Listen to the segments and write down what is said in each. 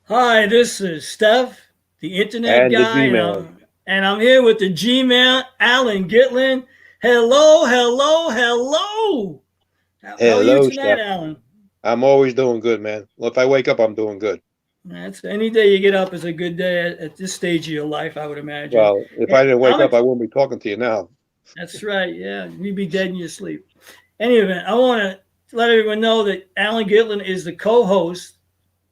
Hi, this is Stef, the internet And the guy, and G-Man. I'm here with the G-Man, Alan Gitlin. Hello, hello, hello. How are you Hello, tonight, Steph. Alan? I'm always doing good, man. Well, if I wake up, I'm doing good. That's any day you get up is a good day at this stage of your life, I would imagine. Well, if Hey, I didn't wake up, I wouldn't be talking to you now. That's right. Yeah, you'd be dead in your sleep. Any event, I want to let everyone know that Alan Gitlin is the co-host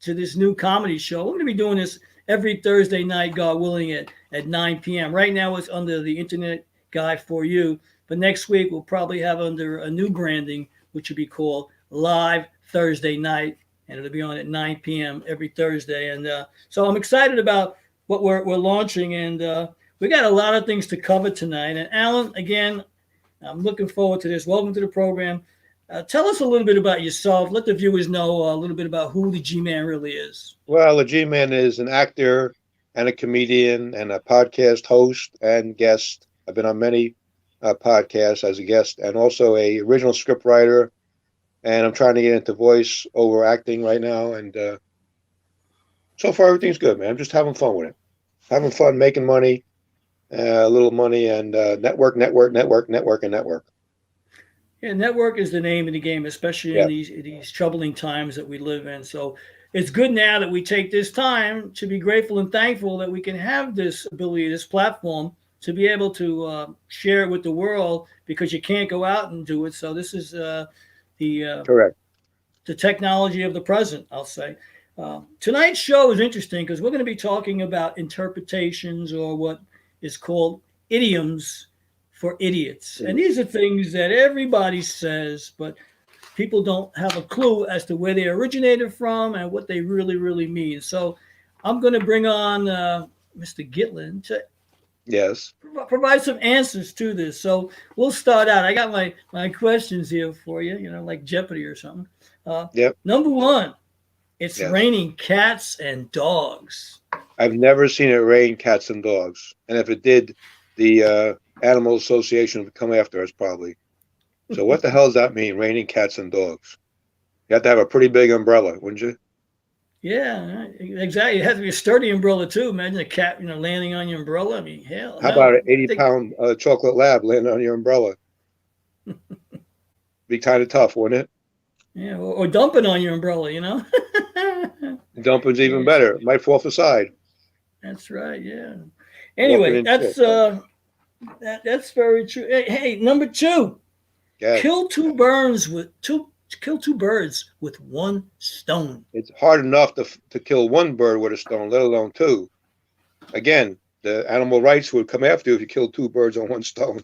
to this new comedy show. We're going to be doing this every Thursday night, God willing, at 9 p.m. Right now it's under the Internet Guy for You, but next week we'll probably have under a new branding, which will be called Live Thursday Night, and it'll be on at 9 p.m. every Thursday. And so I'm excited about what we're launching, and we got a lot of things to cover tonight. And Alan, again, I'm looking forward to this. Welcome to the program. Tell us a little bit about yourself. Let the viewers know a little bit about who the G Man really is. Well, the G-Man is an actor and a comedian and a podcast host and guest. I've been on many podcasts as a guest and also a original script writer. And I'm trying to get into voice over acting right now. And so far, everything's good, man. I'm just having fun with it. Having fun making money, a little money, and network, and network. Yeah, network is the name of the game, especially in Yeah, these troubling times that we live in. So it's good now that we take this time to be grateful and thankful that we can have this ability, this platform, to be able to share it with the world because you can't go out and do it. So this is the uh, correct. the technology of the present, I'll say. Tonight's show is interesting because we're going to be talking about interpretations or what is called idioms for idiots. And these are things that everybody says, but people don't have a clue as to where they originated from and what they really, really mean. So I'm going to bring on Mr. Gitlin to Yes. provide some answers to this. So we'll start out. I got my questions here for you, like Jeopardy or something. Uh, Yep. Number one, it's Yes. raining cats and dogs. I've never seen it rain cats and dogs. And if it did, the Animal Association would come after us probably. So what the hell does that mean, raining cats and dogs? You have to have a pretty big umbrella, wouldn't you? Yeah, exactly. It has to be a sturdy umbrella too. Imagine a cat, landing on your umbrella. I mean, hell How about no. an I think 80-pound chocolate lab landing on your umbrella? Be kind of tough, wouldn't it? yeah, or dump it on your umbrella. Dumping's even Yeah, better. Might fall off the side, that's right. Yeah. walking Anyway, in shit. Right. that's very true. Hey, number two, Yes. kill two birds with two kill two birds with one stone. It's hard enough to kill one bird with a stone, let alone two. Again, the animal rights would come after you if you killed two birds on one stone.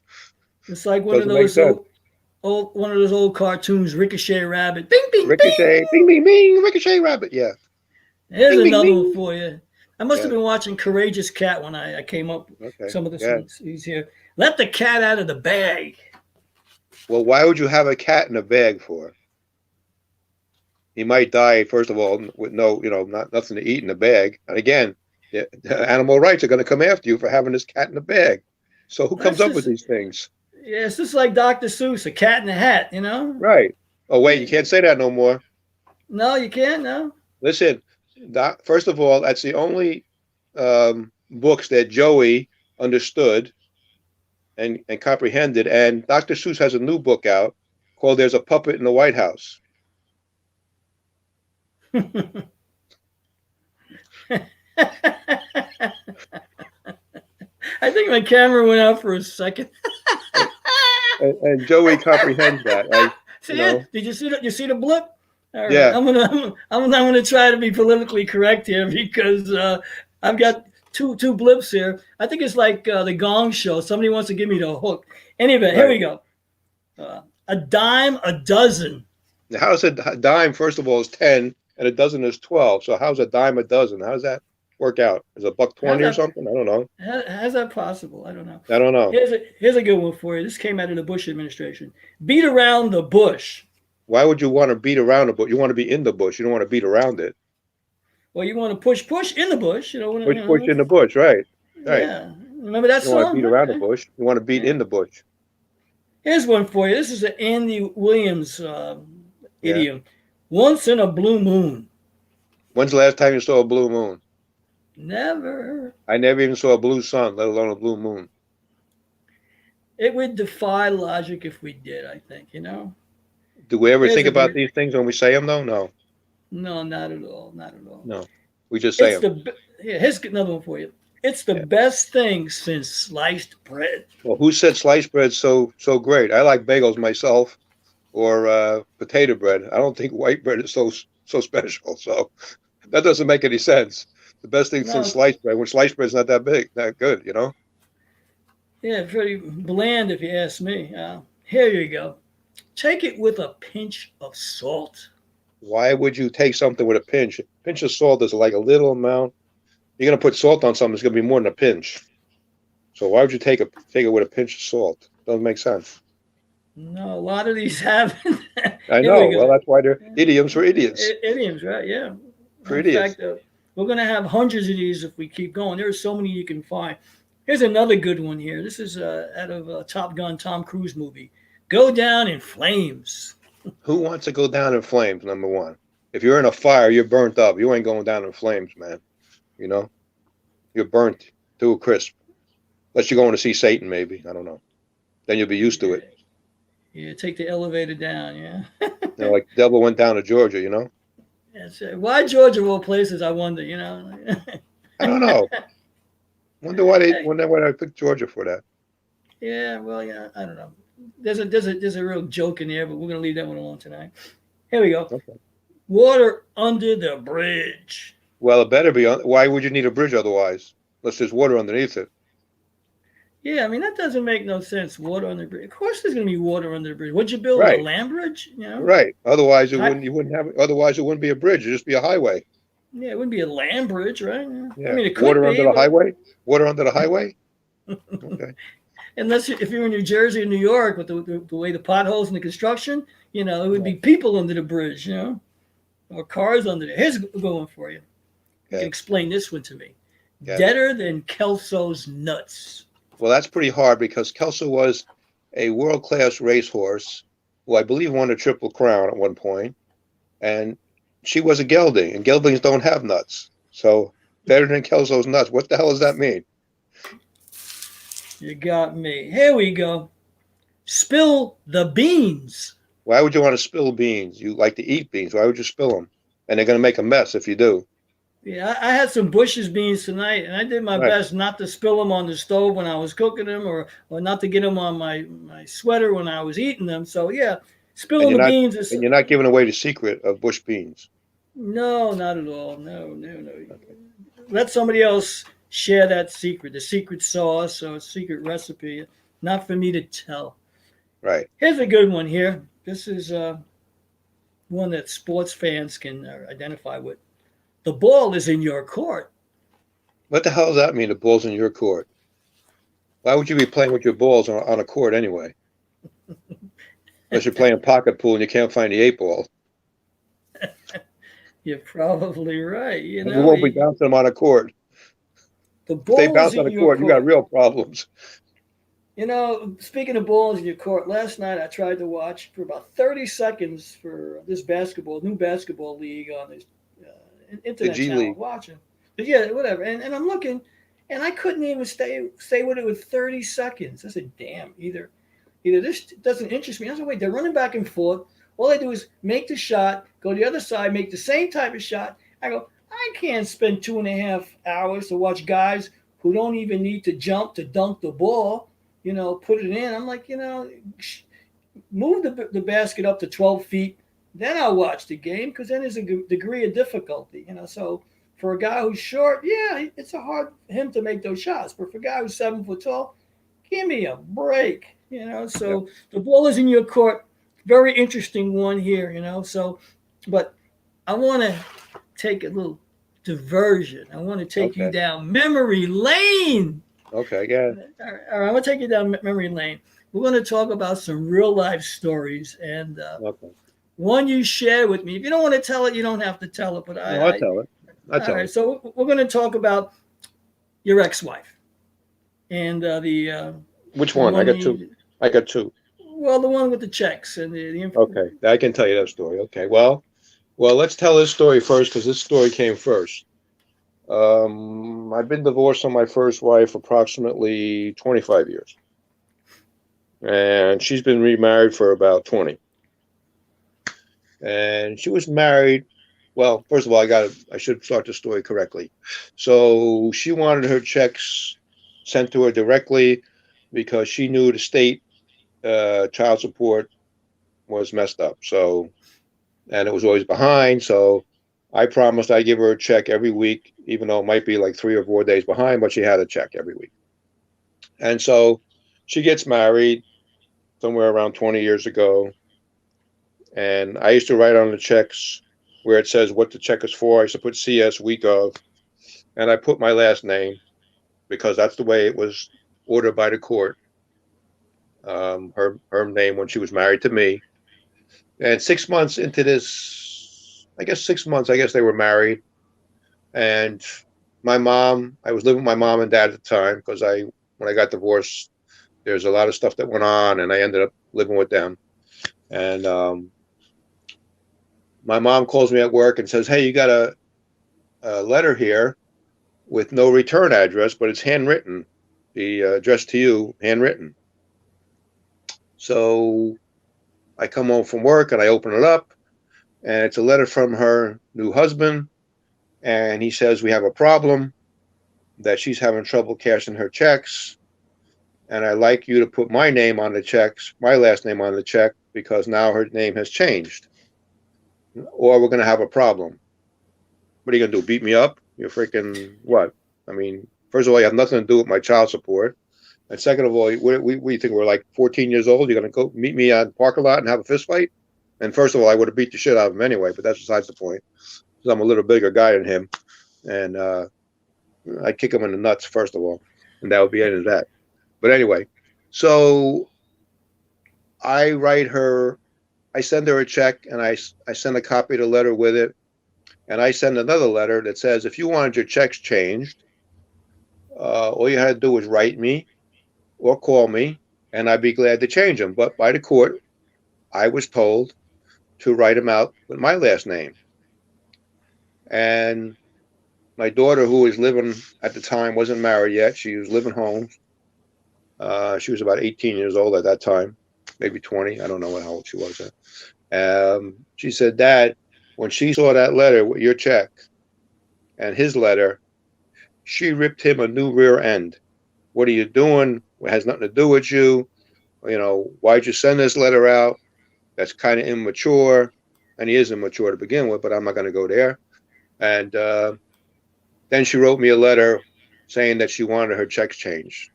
It's like one of Doesn't make those sense. old cartoons, Ricochet Rabbit. Bing, bing, Ricochet, bing, bing. bing, bing, ricochet rabbit. Yeah. Here's Bing, bing, another one bing. for you. I must have Yeah. been watching Courageous Cat when I came up with Okay. some of this Yeah. ones. He's here. Let the cat out of the bag. Well, why would you have a cat in a bag for? He might die, first of all, with no, not nothing to eat in the bag. And again, the animal rights are going to come after you for having this cat in the bag. So who comes That's up with just these things? yeah, it's just like Dr. Seuss, a cat in a hat. Right. Oh, wait, you Yeah. can't say that no more. No, you can't. No. Listen, first of all, that's the only books that Joey understood and comprehended. And Dr. Seuss has a new book out called There's a Puppet in the White House. I think my camera went out for a second. And Joey comprehends that as, you See it? know, Did you see that? You see the blip? All right, yeah, I'm gonna try to be politically correct here because I've got two blips here. I think it's like the Gong Show. Somebody wants to give me the hook. Anyway, here right. we go. A dime a dozen. How's a dime, first of all, is 10 and a dozen is 12. So how's a dime a dozen? How does that work out? Is it a buck How's 20 or that? something? I don't know. How's that possible? I don't know. I don't know. Here's a good one for you. This came out of the Bush administration. Beat around the bush. Why would you want to beat around a bush? You want to be in the bush. You don't want to beat around it. Well, you want to push in the bush. Push in the bush, right? Right. Yeah. Remember that You don't want to song? beat around the bush. You want to beat Yeah. in the bush. Here's one for you. This is an Andy Williams Yeah. idiom. Once in a blue moon. When's the last time you saw a blue moon? Never. I never even saw a blue sun, let alone a blue moon. It would defy logic if we did, I think, you know? Do we ever Here's think a about great. these things when we say them, though? No, No, not at all. Not at all. no. We just say It's them. yeah, here's another one for you. It's the Yeah. best thing since sliced bread. Well, who said sliced bread's so great? I like bagels myself, or potato bread. I don't think white bread is so special. So that doesn't make any sense. The best thing since No, sliced bread, when sliced bread's not that big, that good, you know? yeah, pretty bland if you ask me. Here you go. Take it with a pinch of salt. Why would you take something with a pinch? A pinch of salt is like a little amount. You're gonna put salt on something, it's gonna be more than a pinch. So why would you take it with a pinch of salt? Doesn't make sense. No, a lot of these haven't. I Here we know. go. Well, that's why they're idioms for idiots. Idioms, right? Yeah. For In idiots. fact, we're going to have hundreds of these if we keep going. There are so many you can find. Here's another good one here. This is out of a Top Gun Tom Cruise movie. Go down in flames. Who wants to go down in flames? Number one. If you're in a fire, you're burnt up. You ain't going down in flames, man. You know, you're burnt to a crisp. Unless you're going to see Satan, maybe. I don't know. Then you'll be used to it. Yeah, take the elevator down. Yeah. You know, like the devil went down to Georgia. You know. That's it. Why Georgia of all places? I wonder. You know. I don't know. Wonder why I picked Georgia for that. Yeah. Well, yeah. I don't know. There's a real joke in there, but we're gonna leave that one alone tonight. Here we go. Okay. Water under the bridge. Well, it better be. Why would you need a bridge otherwise? Unless there's water underneath it. Yeah, I mean that doesn't make no sense. Water under the bridge. Of course, there's gonna be water under the bridge. Would you build Right. a land bridge? You know. Right. Otherwise, it Hi- wouldn't. You wouldn't have. Otherwise, it wouldn't be a bridge. It'd just be a highway. Yeah, it wouldn't be a land bridge, right? Yeah. Yeah. I mean, it could Water be, under the but- highway. Water under the highway. Okay. Unless if you're in New Jersey or New York with the way the potholes and the construction, you know, it would be people under the bridge, you know, or cars under there. Here's a good one for you. You Okay. can explain this one to me. Yeah. Deader than Kelso's nuts. Well, that's pretty hard because Kelso was a world-class racehorse who I believe won a Triple Crown at one point, and she was a gelding, and geldings don't have nuts. So better than Kelso's nuts. What the hell does that mean? You got me. Here we go. Spill the beans. Why would you want to spill beans? You like to eat beans. Why would you spill them? And they're going to make a mess if you do. Yeah, I had some Bush's beans tonight, and I did my Right. best not to spill them on the stove when I was cooking them, or not to get them on my sweater when I was eating them. So yeah, spilling the beans is And you're not giving away the secret of bush beans. no, not at all. No. Let somebody else share that secret, the secret sauce or secret recipe. Not for me to tell. Right. Here's a good one here. This is one that sports fans can identify with. The ball is in your court. What the hell does that mean? The ball's in your court. Why would you be playing with your balls on a court anyway? Unless you're playing pocket pool and you can't find the 8 ball. You're probably right. You know, You won't be bouncing them on a court. the If ball they is bounce in on a your court, you got real problems. You know, speaking of balls in your court, last night I tried to watch for about 30 seconds for this new basketball league on this internet G channel. League. Watching, but yeah, whatever. And I'm looking, and I couldn't even stay with it with 30 seconds. I said, "Damn, either this doesn't interest me." I said, "Wait, they're running back and forth. All they do is make the shot, go to the other side, make the same type of shot." I go, I can't spend 2.5 hours to watch guys who don't even need to jump to dunk the ball. You know, put it in. I'm like, you know, move the basket up to 12 feet. Then I'll watch the game because then there's a degree of difficulty, you know. So for a guy who's short, yeah, it's hard for him to make those shots. But for a guy who's 7 foot tall, give me a break, you know. So the ball is in your court. Very interesting one here, you know. So, but I want to take a little diversion. I want to take you down memory lane. Okay, yeah. All right, I'm going to take you down memory lane. We're going to talk about some real life stories and one you share with me. If you don't want to tell it, you don't have to tell it. But I'll tell it. I'll tell it. So we're going to talk about your ex-wife and the. Which one? I got two. I got two. Well, the one with the checks and the Okay, I can tell you that story. Okay, well, Well, let's tell this story first because this story came first. I've been divorced from my first wife approximately 25 years, and she's been remarried for about 20. And she was married. Well, first of all, I should start the story correctly. So she wanted her checks sent to her directly because she knew the state child support was messed up. So, and it was always behind. So I promised I'd give her a check every week, even though it might be like 3 or 4 days behind, but she had a check every week. And so she gets married somewhere around 20 years ago. And I used to write on the checks where it says what the check is for. I used to put CS week of, and I put my last name because that's the way it was ordered by the court. Her name when she was married to me. And 6 months into this, I guess 6 months, I guess they were married. And I was living with my mom and dad at the time because when I got divorced, there's a lot of stuff that went on, and I ended up living with them. And my mom calls me at work and says, "Hey, you got a letter here with no return address, but it's handwritten. The address to you, handwritten." So I come home from work and I open it up, and it's a letter from her new husband. And he says, "We have a problem, that she's having trouble cashing her checks. And I'd like you to put my name on the checks, my last name on the check, because now her name has changed. Or we're going to have a problem." What are you going to do? Beat me up? You're freaking what? I mean, first of all, you have nothing to do with my child support. And second of all, we think we're like 14 years old. You're going to go meet me on the parking lot and have a fist fight? And first of all, I would have beat the shit out of him anyway, but that's besides the point. Because I'm a little bigger guy than him. And I'd kick him in the nuts, first of all. And that would be the end of that. But anyway, so I write her, I send her a check, and I send a copy of the letter with it. And I send another letter that says, if you wanted your checks changed, all you had to do was write me or call me, and I'd be glad to change them. But by the court, I was told to write them out with my last name. And my daughter, who was living at the time, wasn't married yet. She was living home. She was about 18 years old at that time, maybe 20. I don't know how old she was then. She said, "Dad, when she saw that letter with your check and his letter, she ripped him a new rear end. What are you doing? It has nothing to do with you. You know, why'd you send this letter out? That's kind of immature." And he is immature to begin with, but I'm not going to go there. And then she wrote me a letter saying that she wanted her checks changed.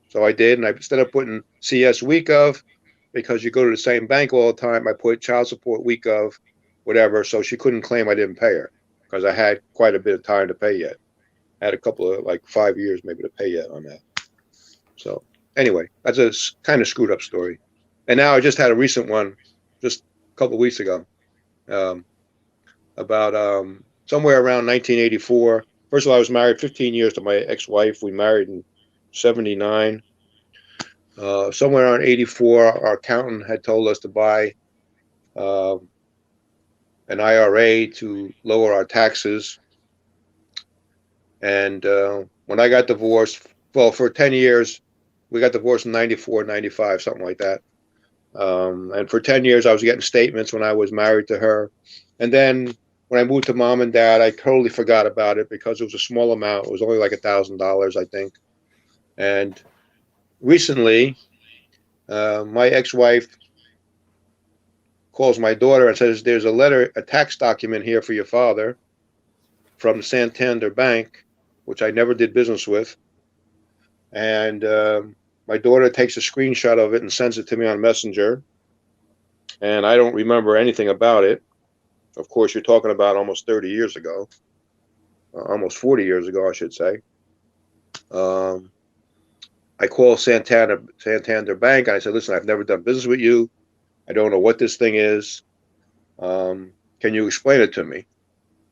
So I did, and instead of putting CS week of, because you go to the same bank all the time, I put child support week of, whatever, so she couldn't claim I didn't pay her because I had quite a bit of time to pay yet. I had a couple of, like 5 years maybe to pay yet on that. So anyway, that's a kind of screwed up story. And now I just had a recent one just a couple of weeks ago um, about somewhere around 1984. First of all, I was married 15 years to my ex-wife. We married in 79. Somewhere around 84, our accountant had told us to buy uh, an IRA to lower our taxes. And when I got divorced, well, for 10 years, we got divorced in 94, 95, something like that. And for 10 years, I was getting statements when I was married to her. And then when I moved to mom and dad, I totally forgot about it because it was a small amount. It was only like $1,000, I think. And recently, my ex-wife calls my daughter and says, "There's a tax document here for your father from Santander Bank," which I never did business with. And my daughter takes a screenshot of it and sends it to me on Messenger. And I don't remember anything about it. Of course, you're talking about almost 30 years ago, almost 40 years ago, I should say. Um, I call Santander Bank, and I said, "Listen, I've never done business with you. I don't know what this thing is. Can you explain it to me?"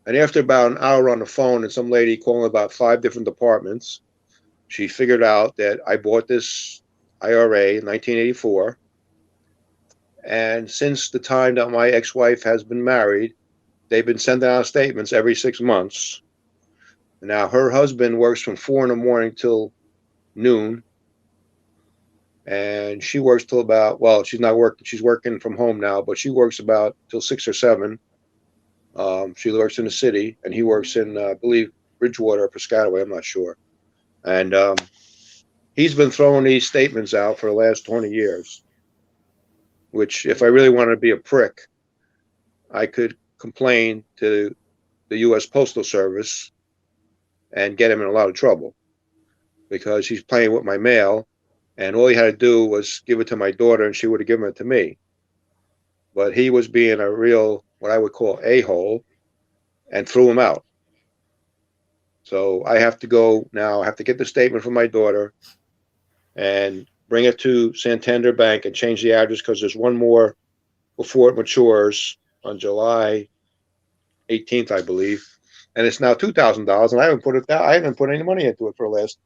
And after about an hour on the phone and some lady calling about 5 different departments, she figured out that I bought this IRA in 1984. And since the time that my ex-wife has been married, they've been sending out statements every 6 months. Now her husband works from 4 in the morning till noon, and she works till about, well, she's not working, she's working from home now, but she works about till 6 or 7. She works in the city, and he works in, I believe, Bridgewater or Piscataway. I'm not sure. And he's been throwing these statements out for the last 20 years, which, if I really wanted to be a prick, I could complain to the U.S. Postal Service and get him in a lot of trouble, because he's playing with my mail, and all he had to do was give it to my daughter, and she would have given it to me. But he was being a real, what I would call, a-hole, and threw him out. So I have to go now. I have to get the statement from my daughter and bring it to Santander Bank and change the address, because there's one more before it matures on July 18th, I believe. And it's now $2,000, and I haven't put it down. I haven't put any money into it for the last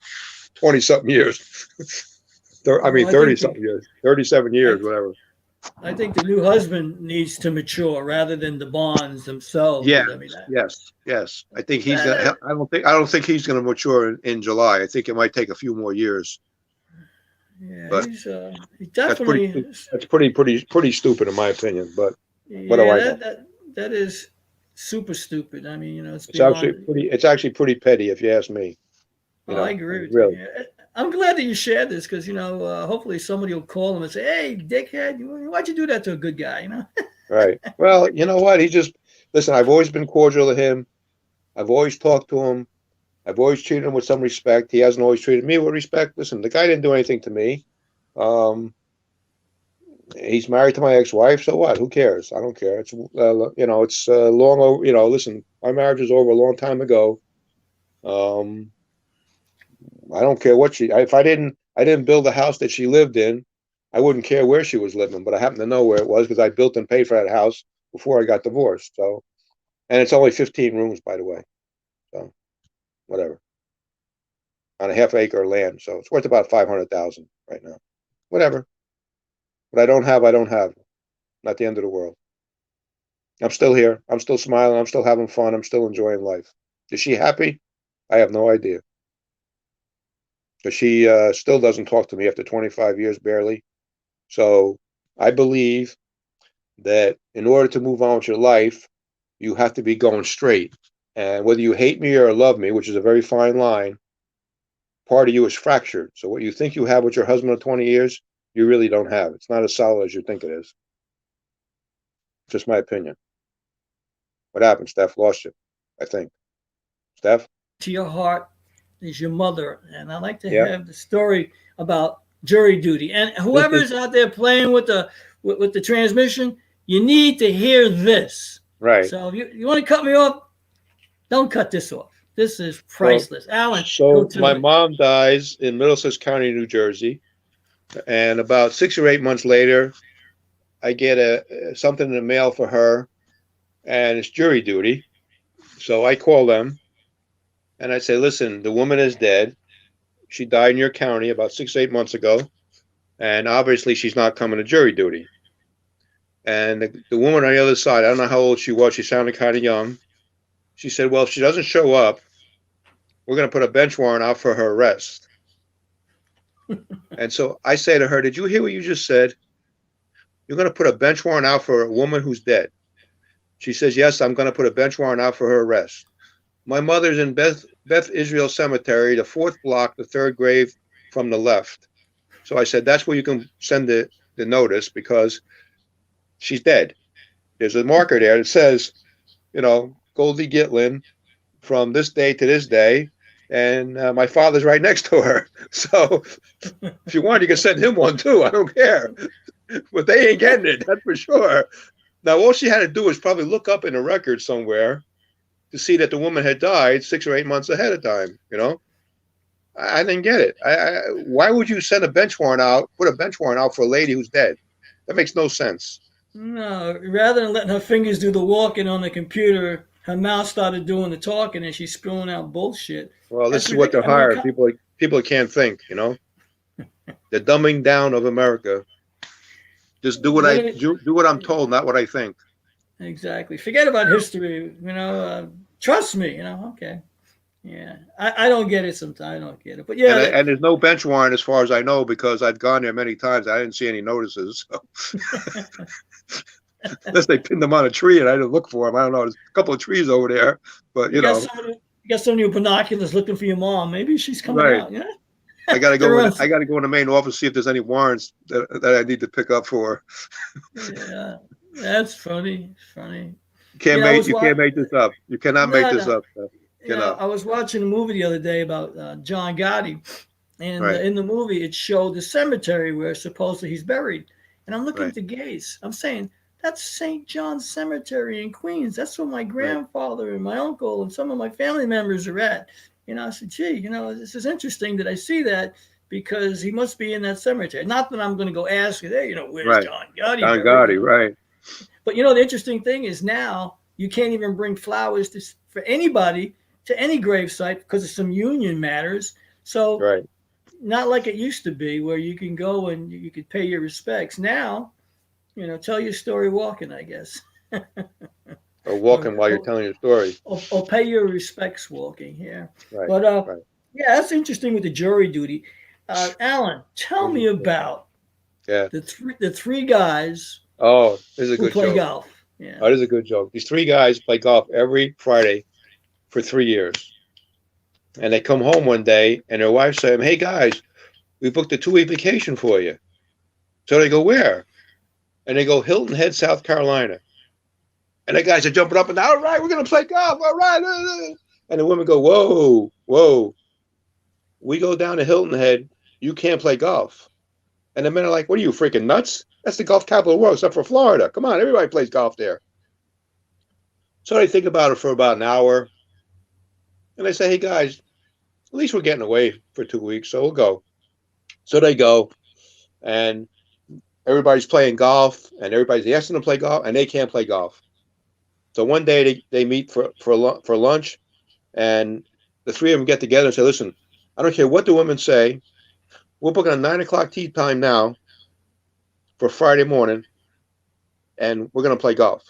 20 something years. I mean, Well, 30 something years, 37 years, whatever. I think the new husband needs to mature rather than the bonds themselves. Yeah, I mean, yes. I think he's that, gonna. I don't think he's gonna mature in July. I think it might take a few more years. yeah, But he definitely. that's pretty stupid in my opinion. But what do Yeah, I know? that is super stupid. I mean, it's It's actually beyond. pretty. It's actually pretty petty, if you ask me. Oh, I agree with you. Really. Yeah. I'm glad that you shared this because hopefully somebody will call him and say, "Hey, dickhead, why'd you do that to a good guy?" Right. Well, you know what? He just listen. I've always been cordial to him. I've always talked to him. I've always treated him with some respect. He hasn't always treated me with respect. Listen, the guy didn't do anything to me. Um, he's married to my ex-wife, so what? Who cares? I don't care. It's it's long over. Listen, my marriage was over a long time ago. Um, I don't care what if I didn't build the house that she lived in, I wouldn't care where she was living, but I happen to know where it was because I built and paid for that house before I got divorced. So, and it's only 15 rooms, by the way. So, whatever, on a half-acre land, so it's worth about 500,000 right now. Whatever. What I don't have. Not the end of the world. I'm still here. I'm still smiling. I'm still having fun. I'm still enjoying life. Is she happy? I have no idea. Because she still doesn't talk to me after 25 years barely. So I believe that in order to move on with your life, you have to be going straight. And whether you hate me or love me, which is a very fine line, part of you is fractured. So what you think you have with your husband of 20 years, you really don't have. It's not as solid as you think it is. Just my opinion. What happened, Steph? Lost you, I think. Steph? To your heart is your mother, and I like to Yeah. have the story about jury duty. And whoever's out there playing with the transmission, you need to hear this. Right. So if you want to cut me off, don't cut this off. This is priceless. Alan, go So to my it. mom dies in Middlesex County, New Jersey, and about 6 or 8 months later, I get something in the mail for her, and it's jury duty. So I call them, and I say, "Listen, the woman is dead. She died in your county about 6 or 8 months ago, and obviously she's not coming to jury duty." And the woman on the other side, I don't know how old she was. She sounded kind of young. She said, "Well, if she doesn't show up, we're going to put a bench warrant out for her arrest." And so I say to her, "Did you hear what you just said? You're going to put a bench warrant out for a woman who's dead?" She says, "Yes, I'm going to put a bench warrant out for her arrest." My mother's in Beth Israel Cemetery, the 4th block, the 3rd grave from the left. So I said, that's where you can send the notice, because she's dead. There's a marker there that says, Goldie Gitlin from this day to this day. And my father's right next to her. So if you want, you can send him one too. I don't care. But they ain't getting it, that's for sure. Now, all she had to do was probably look up in a record somewhere to see that the woman had died 6 or 8 months ahead of time. I didn't get it. Why would you send a bench warrant out, put a bench warrant out for a lady who's dead? That makes no sense. No, rather than letting her fingers do the walking on the computer, her mouth started doing the talking, and she's spewing out bullshit. Well, this That's is what they're ridiculous. hired. People can't think. The dumbing down of America. Just do what I'm told, not what I think. Exactly. Forget about history. Trust me. Okay. Yeah, I don't get it sometimes. I don't get it, but And yeah, and there's no bench warrant as far as I know because I've gone there many times. I didn't see any notices. So unless they pinned them on a tree and I didn't look for them. I don't know. There's a couple of trees over there, but you got you got some of your binoculars looking for your mom. Maybe she's coming right. out. Yeah, I got to go in. everyone's I got to go in the main office see if there's any warrants that I need to pick up for. yeah. That's funny. Funny. I You can't make this up. You cannot make no, this no. up. Cannot. I was watching a movie the other day about John Gotti, and Right. in the movie it showed the cemetery where supposedly he's buried. And I'm looking Right. at the gates. I'm saying that's St. John's Cemetery in Queens. That's where my Right. grandfather and my uncle and some of my family members are at. I said, gee, this is interesting that I see that because he must be in that cemetery. Not that I'm going to go ask, hey, where's Right. John Gotti Don buried? Gotti. Right. But the interesting thing is now you can't even bring flowers for anybody to any gravesite because of some union matters. So Right. not like it used to be where you can go and you could pay your respects. Now, tell your story walking, I guess. Or or, walking while you're or, telling your story. or pay your respects walking here. Right. But Right. yeah, that's interesting with the jury duty. Alan, tell me about Yeah. the three guys Oh, this is a who good play joke. golf. Yeah. Oh, this is a good joke. These three guys play golf every Friday for 3 years. And they come home one day and their wife said, "Hey guys, we booked a 2-week vacation for you." So they go, "Where?" And they go, "Hilton Head, South Carolina." And the guys are jumping up and down. "All right, we're going to play golf. All right." And the women go, "Whoa, whoa. We go down to Hilton Head. You can't play golf." And the men are like, "What are you, freaking nuts? That's the golf capital of the world, except for Florida. Come on, everybody plays golf there." So they think about it for about an hour. And they say, "Hey guys, at least we're getting away for 2 weeks, so we'll go." So they go, and everybody's playing golf, and everybody's asking them to play golf, and they can't play golf. So one day they meet for lunch, and the three of them get together and say, "Listen, I don't care what the women say. We're booking a 9 o'clock tea time now for Friday morning, and we're going to play golf."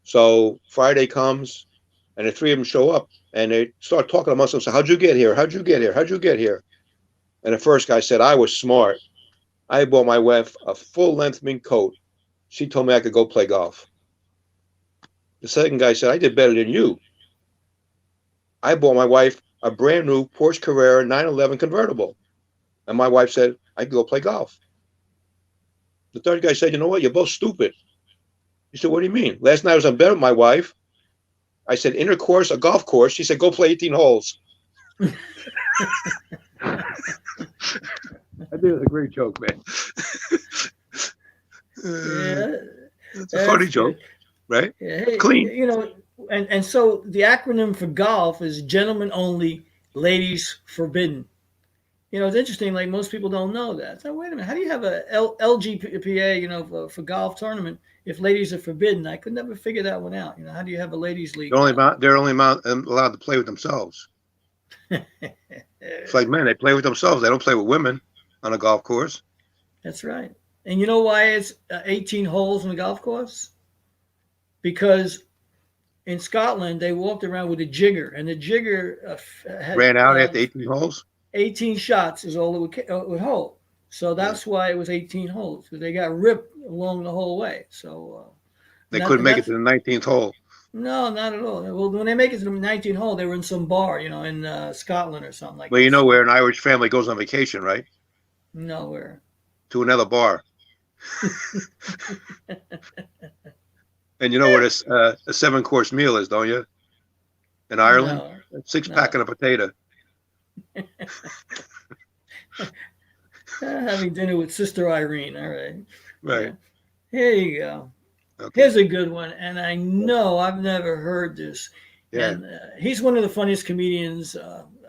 So Friday comes, and the three of them show up, and they start talking amongst themselves. "How'd you get here? How'd you get here? How'd you get here?" And the first guy said, "I was smart. I bought my wife a full-length mink coat. She told me I could go play golf." The second guy said, "I did better than you. I bought my wife a brand new Porsche Carrera 911 convertible. And my wife said, I could go play golf." The third guy said, "You know what? You're both stupid." He said, "What do you mean? Last night I was in bed with my wife. I said, intercourse, a golf course." She said, "Go play 18 holes." I think it's a great joke, man. Yeah, It's a funny that's joke, good. right? Yeah, It's hey, clean. and so the acronym for golf is gentlemen only, ladies forbidden. It's interesting. Like most people don't know that. So wait a minute, how do you have a LGPA, for golf tournament if ladies are forbidden? I could never figure that one out. How do you have a ladies league down They're only allowed to play with themselves. there? It's like men, they play with themselves. They don't play with women on a golf course. That's right. And you know why it's 18 holes in the golf course? Because in Scotland they walked around with a jigger, and the jigger had Ran out after 18 holes. 18 shots is all it would hold. So Yeah. that's why it was 18 holes because they got ripped along the whole way. So They couldn't and make it that's to the 19th hole. no, not at all. Well, when they make it to the 19 hole, they were in some bar, in Scotland or something like Well, you that. know So where an Irish family goes on vacation, right? nowhere. To another bar. And you know what a 7-course meal is, don't you? In Ireland? No, A 6-pack no. and a potato. Having dinner with Sister Irene. All right. Yeah. Right. Here you go. Okay. Here's a good one, and I know I've never heard this. Yeah. And he's one of the funniest comedians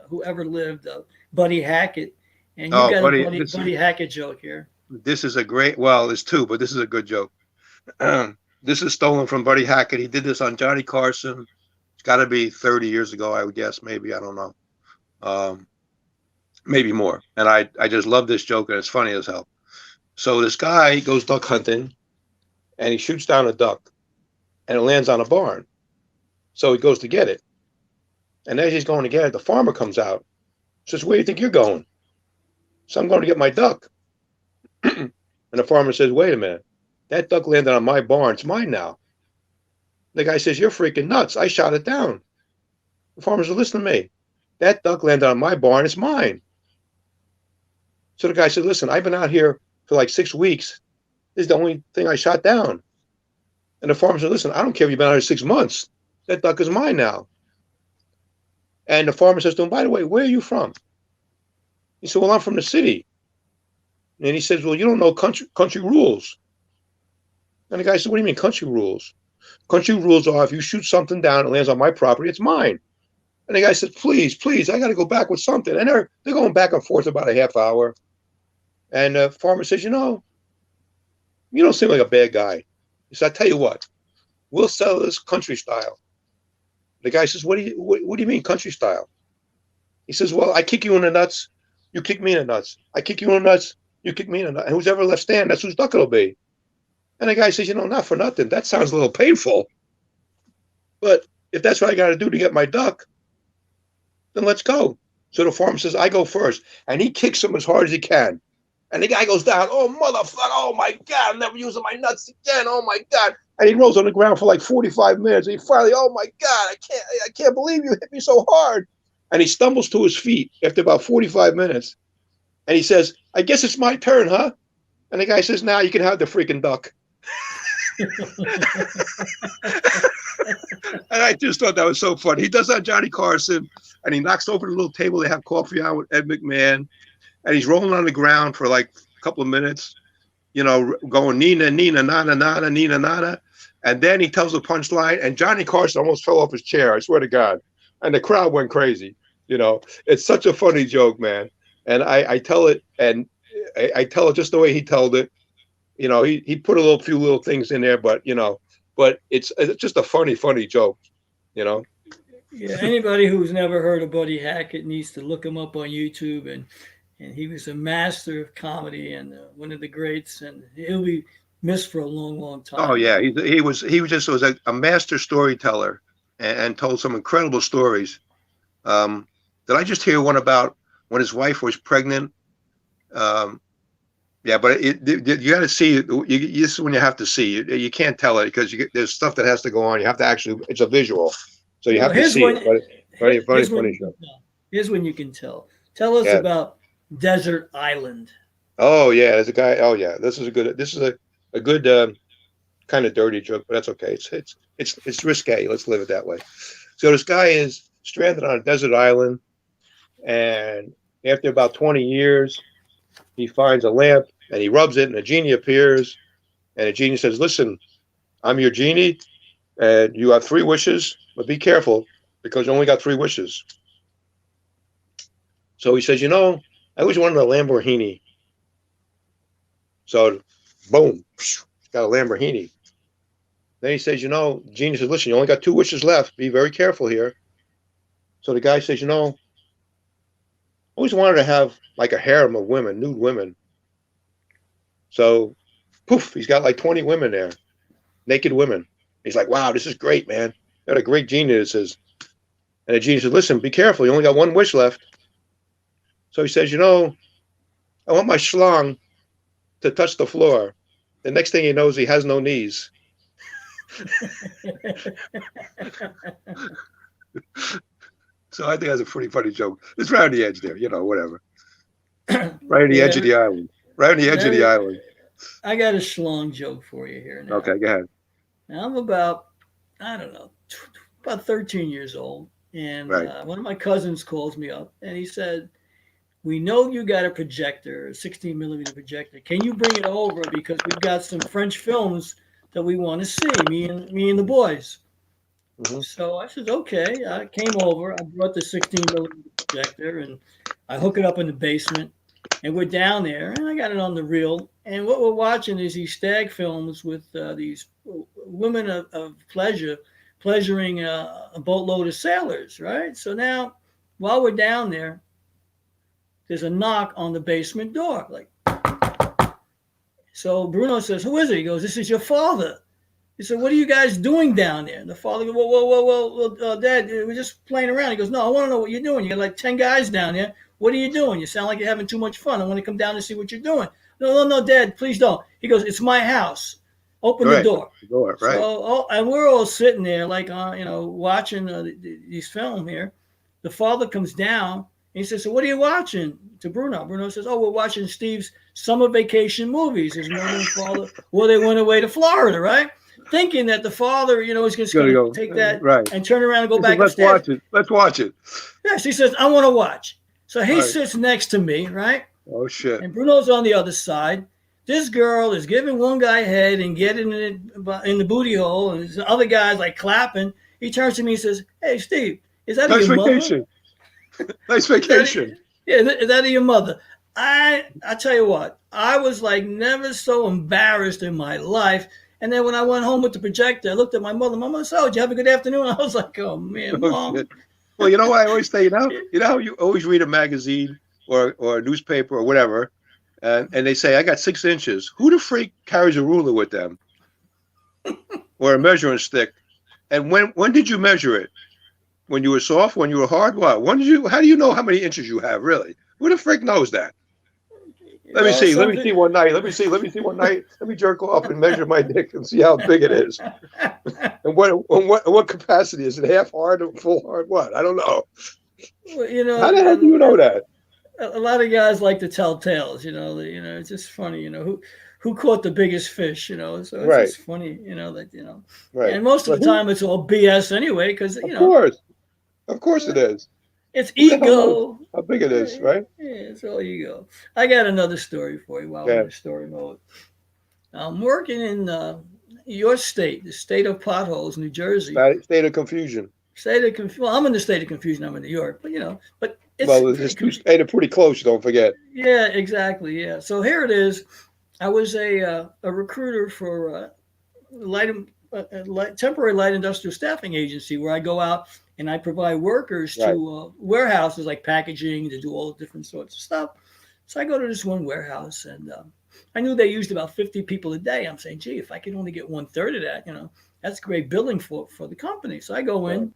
who ever lived, Buddy Hackett. And you Oh, got a buddy, Buddy Hackett joke here. this is a great, well, there's two, but this is a good joke. This is stolen from Buddy Hackett. He did this on Johnny Carson. It's got to be 30 years ago, I would guess. Maybe, I don't know. Maybe more. And I just love this joke, and it's funny as hell. So this guy goes duck hunting, and he shoots down a duck, and it lands on a barn. So he goes to get it. And as he's going to get it, the farmer comes out, says, "Where do you think you're going?" So, "I'm going to get my duck." And the farmer says, "Wait a minute. That duck landed on my barn. It's mine now." The guy says, "You're freaking nuts. I shot it down." The farmer says, "Listen to me. That duck landed on my barn. It's mine." So the guy said, "Listen, I've been out here for like 6 weeks. This is the only thing I shot down." And the farmer said, "Listen, I don't care if you've been out here 6 months. That duck is mine now." And the farmer says to him, "By the way, where are you from?" He said, "Well, I'm from the city." And he says, "Well, you don't know country rules." And the guy said, "What do you mean country rules?" "Country rules are if you shoot something down and it lands on my property, it's mine." And the guy said, please, I got to go back with something." And they're going back and forth about a half hour. And the farmer says, "You don't seem like a bad guy." He said, "I tell you what, we'll sell this country style." The guy says, what do you mean country style?" He says, "Well, I kick you in the nuts, you kick me in the nuts. I kick you in the nuts, you kick me in the nuts. And who's ever left stand, that's whose duck it'll be." And the guy says, "Not for nothing. That sounds a little painful. But if that's what I got to do to get my duck, then let's go." So the farmer says, "I go first." And he kicks him as hard as he can. And the guy goes down. "Oh, motherfucker. Oh, my God. I'm never using my nuts again. Oh, my God." And he rolls on the ground for like 45 minutes. And he finally, "Oh, my God, I can't believe you hit me so hard." And he stumbles to his feet after about 45 minutes. And he says, "I guess it's my turn, huh?" And the guy says, "Now you can have the freaking duck." And I just thought that was so funny. He does that Johnny Carson, and he knocks over the little table they have coffee on with Ed McMahon, and he's rolling on the ground for like a couple of minutes, going Nina, Nina, Nana, Nana, Nina, Nana. And then he tells the punchline, and Johnny Carson almost fell off his chair, I swear to God. And the crowd went crazy. It's such a funny joke, man. And I tell it, and I tell it just the way he told it. He put a few little things in there, but it's just a funny joke. Yeah, anybody who's never heard of Buddy Hackett needs to look him up on YouTube, and he was a master of comedy and one of the greats, and he'll be missed for a long Oh time. yeah, he was a master storyteller, and told some incredible stories. Did I just hear one about when his wife was pregnant? Yeah, but you got to see it. This is when you have to see it. You can't tell it because there's stuff that has to go on. You have to actually. It's a visual, so you Well, have to see it. But funny show. Here's when you can tell. Tell us Yeah. about Desert Island. Oh yeah, there's a guy. Oh yeah, this is a good kind of dirty joke, but that's okay. It's risque. Let's live it that way. So this guy is stranded on a desert island, and after about 20 years, he finds a lamp and he rubs it, and a genie appears, and the genie says, "Listen, I'm your genie, and you have 3 wishes, but be careful because you only got 3 wishes." So he says, "I always wanted a Lamborghini." So, boom, he's got a Lamborghini. Then he says, genie says, "Listen, you only got 2 wishes left. Be very careful here." So the guy says, "I always wanted to have like a harem of women, nude women." So, poof, he's got like 20 women there, naked women. He's like, "Wow, this is great, man. Got a great genie." This is. And the genie says, "Listen, be careful. You only got 1 wish left." So he says, "I want my schlong to touch the floor." The next thing he knows, he has no knees. So I think that's a pretty funny joke. It's right on the edge there, whatever. Right on the edge of the island. Right on the edge of the island. I got a schlong joke for you here now. Okay, go ahead. Now I'm about, I don't know, about 13 years old. And Right. one of my cousins calls me up and he said, "We know you got a projector, a 16 millimeter projector. Can you bring it over? Because we've got some French films that we want to see, me and the boys." Mm-hmm. So I said, okay. I came over. I brought the 16 millimeter projector and I hook it up in the basement. And we're down there, and I got it on the reel. And what we're watching is these stag films with these women of pleasuring a boatload of sailors, right? So now, while we're down there, there's a knock on the basement door, like, So Bruno says, "Who is it?" He goes, "This is your father." He said, "What are you guys doing down there?" And the father goes, "Whoa, Dad, we're just playing around." He goes, "No, I want to know what you're doing. You got like 10 guys down there. What are you doing? You sound like you're having too much fun. I want to come down and see what you're doing." No, Dad, please don't. He goes, "It's my house. Open the Right. door." Door. So, Right. and we're all sitting there, like, watching these film here. The father comes down and he says, "So what are you watching?" To Bruno. Bruno says, "Oh, we're watching Steve's summer vacation movies." His mother and father, well, they went away to Florida, right? Thinking that the father, is just Gonna going to go. take that Right. and turn around and go He says, back "Let's upstairs. watch it. Let's watch it." Yes, he says, "I want to watch." So he Right. sits next to me, right? Oh shit. And Bruno's on the other side. This girl is giving one guy head and getting it in the booty hole, and the other guy's like clapping. He turns to me and says, "Hey, Steve, is that Nice your mother? vacation. Nice Is that vacation. yeah? Is that your mother?" I tell you what, I was like never so embarrassed in my life. And then when I went home with the projector, I looked at my mother. My mother said, "Oh, did you have a good afternoon?" I was like, "Oh man, Oh mom." shit. Well, you know what I always say. You know how you always read a magazine or a newspaper or whatever, and they say I got 6 inches. Who the freak carries a ruler with them or a measuring stick? And when did you measure it? When you were soft? When you were hard? What? When did you? How do you know how many inches you have? Really? Who the freak knows that? Let me Well, see. Let me something. see one night. Let me see. Let me see one night. Let me jerk off and measure my dick and see how big it is. And what capacity is it? Half hard or full hard? What? I don't know. Well, How the hell do you know that? a lot of guys like to tell tales. It's just funny. Who caught the biggest fish. So it's Right. just funny. That. Right. And most of But the who? time it's all BS anyway, because Of course it is. it's Who the hell knows ego. how big it is, right? Yeah, it's all ego. I got another story for you while we're Yeah. in story mode. I'm working in your state, the state of potholes, New Jersey. State of confusion. State of confusion. Well, I'm in the state of confusion. I'm in New York, but it's Well, it's two stated pretty close. Don't forget. yeah, exactly. Yeah. So here it is. I was a recruiter for light, temporary light industrial staffing agency where I go out and I provide workers Right. to warehouses like packaging to do all different sorts of stuff. So I go to this one warehouse and I knew they used about 50 people a day. I'm saying, gee, if I could only get 1/3 of that, that's great billing for the company. So I go Right. in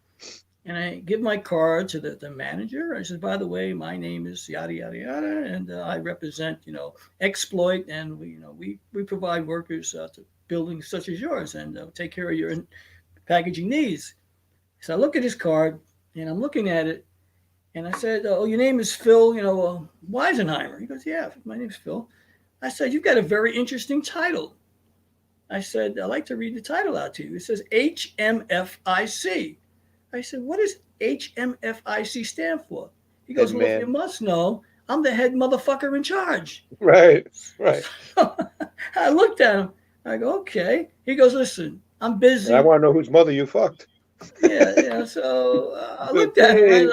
and I give my card to the manager. I said, by the way, my name is yada yada yada, and I represent exploit, and we provide workers to buildings such as yours, and take care of your packaging needs. So I look at his card, and I'm looking at it, and I said, "Oh, your name is Phil, Weisenheimer." He goes, "Yeah, my name's Phil." I said, "You've got a very interesting title." I said, "I'd like to read the title out to you." It says HMFIC. I said, "What does HMFIC stand for?" He Head goes, "Well, if you man. must know, I'm the head motherfucker in charge." Right. Right. I looked at him. I go, "Okay." He goes, "Listen, I'm And I busy." want to know whose mother you fucked. Yeah. So I looked at him. Okay.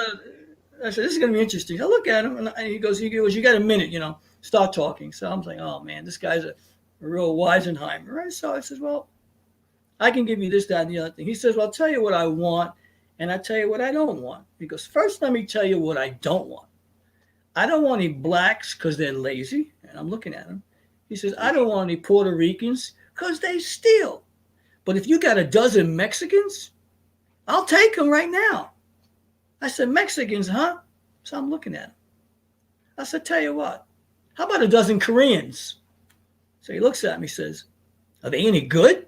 I said, "This is going to be interesting." I look at him, and he goes, "You got a minute, start talking." So I'm like, "Oh, man, this guy's a real Weisenheimer." Right? So I says, "Well, I can give you this, that, and the other thing." He says, "Well, I'll tell you what I want, and I'll tell you what I don't want." He goes, "First, let me tell you what I don't want. I don't want any blacks because they're lazy." And I'm looking at him. He says, "I don't want any Puerto Ricans because they steal. But if you got a dozen Mexicans, I'll take them right now." I said, "Mexicans, huh?" So I'm looking at him. I said, "Tell you what, how about a dozen Koreans?" So he looks at me and says, "Are they any good?"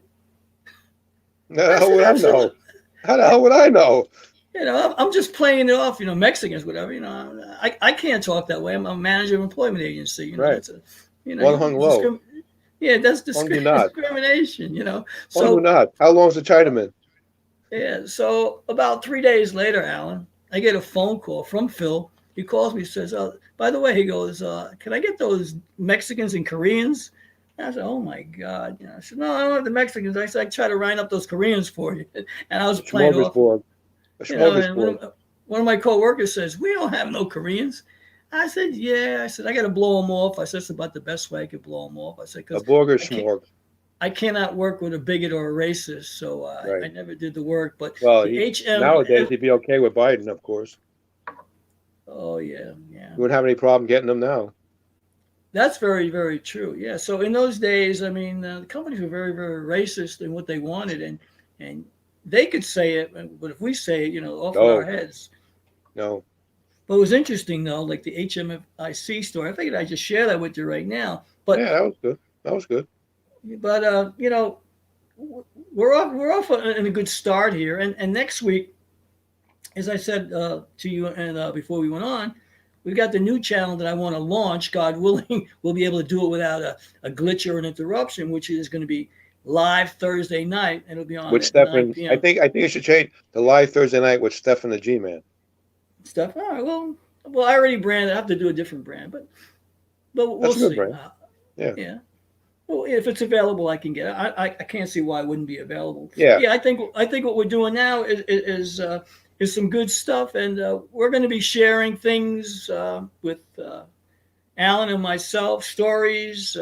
I How said, would I know? "Absolutely." How the hell would I know? I'm just playing it off, Mexicans, whatever. I can't talk that way. I'm a manager of employment agency. Right. That's One hung low. yeah, that's Hung do not. discrimination. Hung do So not. How long's the Chinaman? yeah, so about 3 days later, Alan, I get a phone call from Phil. He calls me, says, "By the way," he goes, "can I get those Mexicans and Koreans?" And I said, "Oh my God!" I said, "No, I don't have the Mexicans." I said, "I try to line up those Koreans for you," and I was A playing off. smorgasbord. A And smorgasbord. one of my coworkers says, "We don't have no Koreans." I said, "Yeah." I said, "I got to blow them off." I said, "It's about the best way I could blow them off." I said, A "Because burger I can't, smorg. I cannot work with a bigot or a racist, so I Right. never did the work." But Well, the nowadays HM, he'd be okay with Biden, of course. oh yeah, yeah. You wouldn't have any problem getting them now. That's very, very true. Yeah. So in those days, I mean, the companies were very, very racist in what they wanted, and they could say it, but if we say it, off with our No, heads. no. But it was interesting though, like the HMIC story. I figured I'd just share that with you right now. But Yeah, that was good. That was good. but we're off in a good start here, and next week, as I said to you, and before we went on, we've got the new channel that I want to launch. God willing, we'll be able to do it without a glitch or an interruption, which is going to be live Thursday night, and it'll be on With at 9 Stefan, I p.m. think I think it should change the live Thursday night with Stefan the G Man. stuff. All right, well, I already branded. I have to do a different brand, but we'll That's a good see. brand. Yeah, Yeah. Well, if it's available, I can get it. I can't see why it wouldn't be available. yeah. Yeah, I think what we're doing now is some good stuff, and we're going to be sharing things with Alan and myself, stories,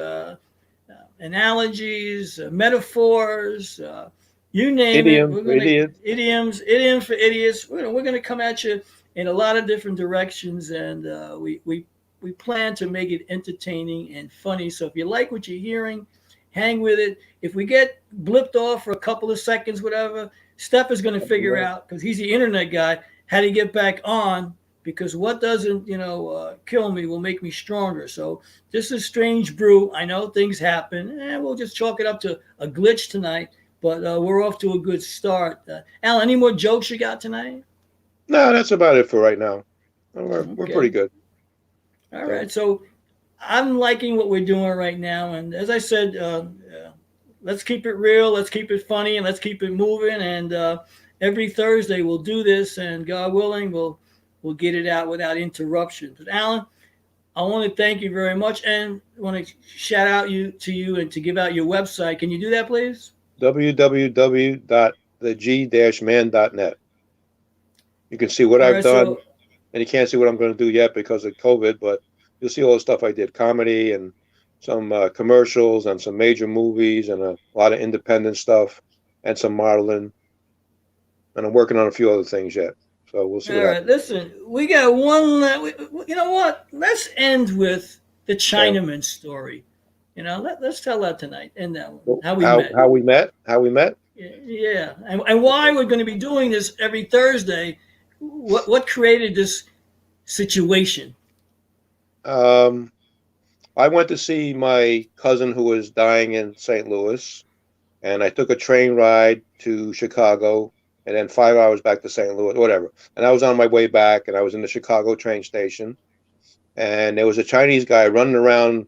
analogies, metaphors, you name it. Idiom We're for gonna idiots. idioms for idiots. We're gonna come at you in a lot of different directions, and we plan to make it entertaining and funny. So if you like what you're hearing, hang with it. If we get blipped off for a couple of seconds, whatever, Steph is going to figure out, because he's the internet guy, how to get back on. Because what doesn't kill me will make me stronger. So this is Strange Brew. I know things happen, and we'll just chalk it up to a glitch tonight. But we're off to a good start. Al, any more jokes you got tonight? No, that's about it for right now. We're pretty Okay. good. All So right. So I'm liking what we're doing right now. And as I said, let's keep it real, let's keep it funny, and let's keep it moving. And every Thursday we'll do this, and God willing, we'll get it out without interruption. But Alan, I want to thank you very much, and I want to shout out to you and to give out your website. Can you do that, please? www.theg-man.net. You can see what All I've right. done, So and you can't see what I'm going to do yet because of COVID, but you'll see all the stuff I did, comedy and some commercials and some major movies and a lot of independent stuff and some modeling. And I'm working on a few other things yet. So we'll see what all right, happens. listen, we got one. You know what? Let's end with the Yeah. Chinaman story. Let's tell that tonight. And that one, So how we how met. how we met? How we met? Yeah, and why Okay. we're going to be doing this every Thursday. What created this situation? Um, I went to see my cousin who was dying in St. Louis, and I took a train ride to Chicago, and then 5 hours back to St. Louis, whatever. And I was on my way back, and I was in the Chicago train station, and there was a Chinese guy running around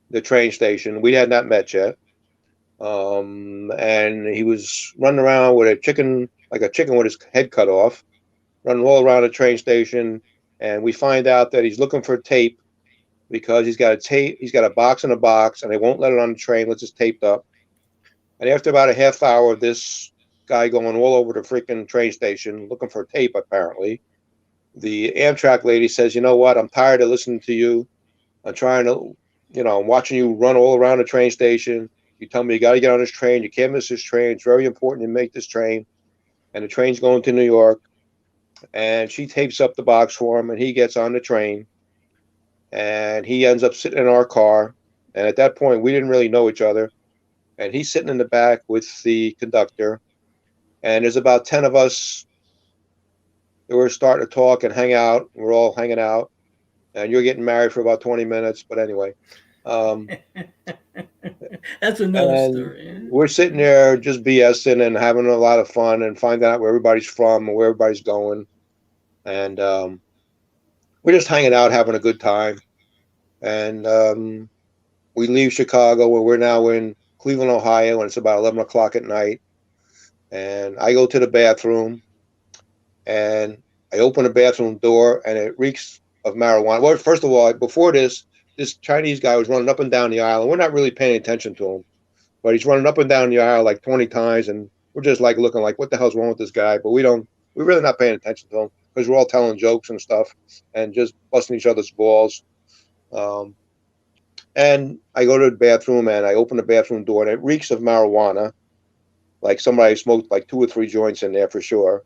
the train station. We had not met yet, and he was running around with a chicken, like a chicken with his head cut off, running all around the train station. And we find out that he's looking for tape because he's got a box in a box, and they won't let it on the train unless it's taped up. And after about a half hour of this guy going all over the freaking train station looking for tape, apparently, the Amtrak lady says, "You know what? I'm tired of listening to you. I'm trying to, I'm watching you run all around the train station. You tell me you got to get on this train. You can't miss this train. It's very important you make this train." And the train's going to New York. And she tapes up the box for him, and he gets on the train, and he ends up sitting in our car. And at that point, we didn't really know each other. And he's sitting in the back with the conductor. And there's about 10 of us that were starting to talk and hang out. We're all hanging out. And you're getting married for about 20 minutes. But anyway, um, That's another and story. we're sitting there just BSing and having a lot of fun and finding out where everybody's from and where everybody's going. And we're just hanging out, having a good time. And we leave Chicago and we're now in Cleveland, Ohio, and it's about 11 o'clock at night. And I go to the bathroom and I open the bathroom door and it reeks of marijuana. Well, first of all, before this Chinese guy was running up and down the aisle, and we're not really paying attention to him, but he's running up and down the aisle like 20 times, and we're just like looking like, what the hell's wrong with this guy? But we're really not paying attention to him because we're all telling jokes and stuff and just busting each other's balls. Um, and I go to the bathroom and I open the bathroom door and it reeks of marijuana, like somebody smoked like 2 or 3 joints in there for sure.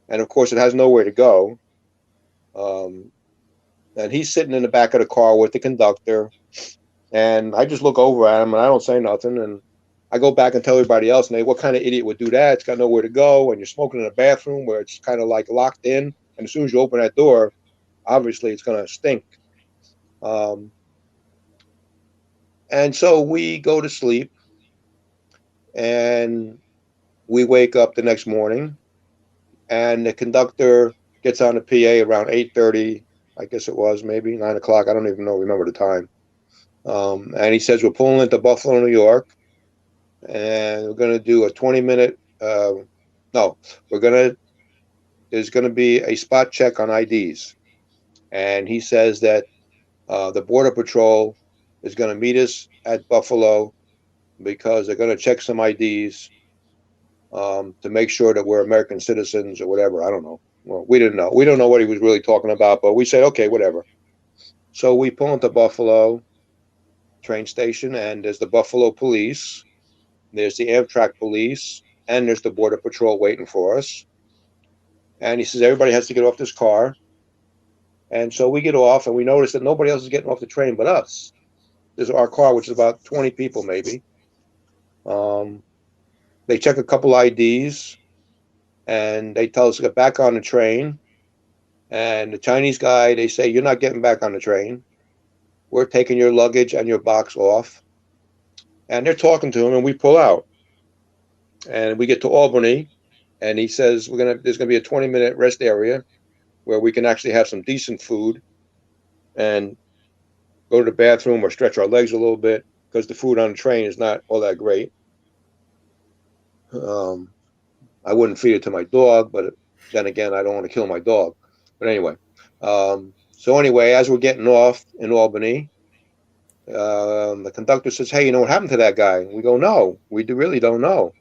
And of course, it has nowhere to go. Um, and he's sitting in the back of the car with the conductor. And I just look over at him and I don't say nothing. And I go back and tell everybody else, and they, what kind of idiot would do that? It's got nowhere to go, and you're smoking in a bathroom where it's kind of like locked in. And as soon as you open that door, obviously it's going to stink. Um, and so we go to sleep, and we wake up the next morning, and the conductor gets on the PA around 8:30. I guess it was maybe 9 o'clock. I don't even know. Remember the time. And he says we're pulling into Buffalo, New York, and we're going to do a 20-minute. No, we're going to. There's going to be a spot check on IDs, and he says that the Border Patrol is going to meet us at Buffalo because they're going to check some IDs to make sure that we're American citizens or whatever. I don't know. Well, we didn't know. We don't know what he was really talking about, but we said, okay, whatever. So we pull into Buffalo train station, and there's the Buffalo police, there's the Amtrak police, and there's the Border Patrol waiting for us. And he says, everybody has to get off this car. And so we get off, and we notice that nobody else is getting off the train but us. There's our car, which is about 20 people maybe. They check a couple IDs, and they tell us to get back on the train. And the Chinese guy, they say, you're not getting back on the train. We're taking your luggage and your box off. And they're talking to him, and we pull out. And we get to Albany, and he says there's gonna be a 20-minute rest area where we can actually have some decent food and go to the bathroom or stretch our legs a little bit, because the food on the train is not all that great. I wouldn't feed it to my dog, but then again, I don't want to kill my dog. But anyway, so anyway, as we're getting off in Albany, the conductor says, hey, you know what happened to that guy? And we go, no, we really don't know.